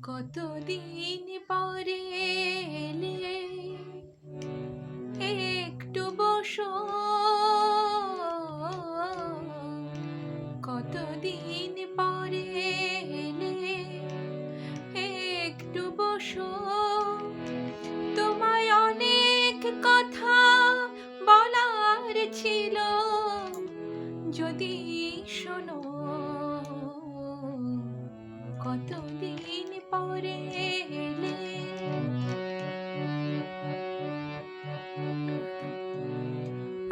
কতদিন পরে এলে, একটু বসো। কতদিন পরে এলে, একটু বসো। তোমায় অনেক কথা বলার ছিল, যদি শোনো। কতদিন পরে এলে।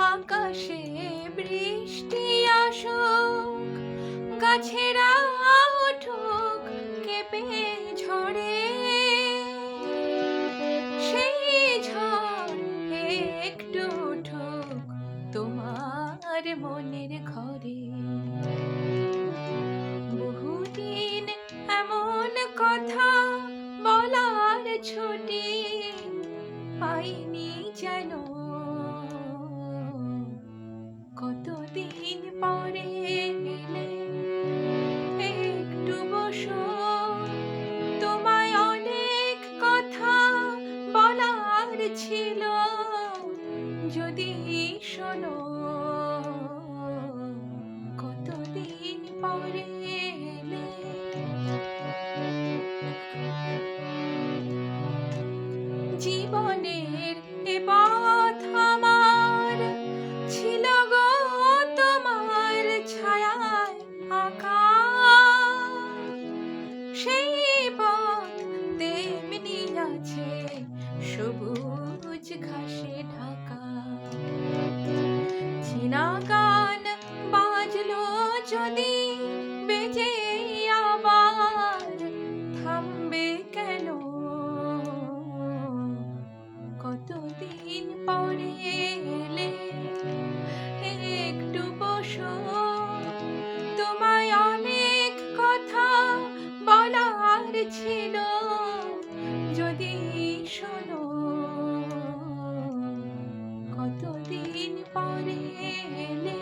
আকাশে বৃষ্টি আসুক, গাছেরা উঠুক কেঁপে ঝড়ে, সেই ঝড় একটু উঠুক তোমার মনের ঘরে। বহুদিন এমন কথা বলার ছুটি পাইনি যেন। কতদিন পরে এলে, একটু বসো। তোমায় অনেক কথা বলার ছিল, যদি শোনো। কতদিন পরে এলে। জীবনের এ পথ আমার ছিল গো তোমার ছায়ায় আঁকা। সেই পথ তেমনি আছে সবুজ ঘাসে ঢাকা। চেনা গান বাজলো যদি বেজে আবার, থামবে কেন। কতদিন পরে এলে, একটু বসো। তোমায় অনেক কথা বলার ছিল, যদি শোনো। কতদিন পরে এলে।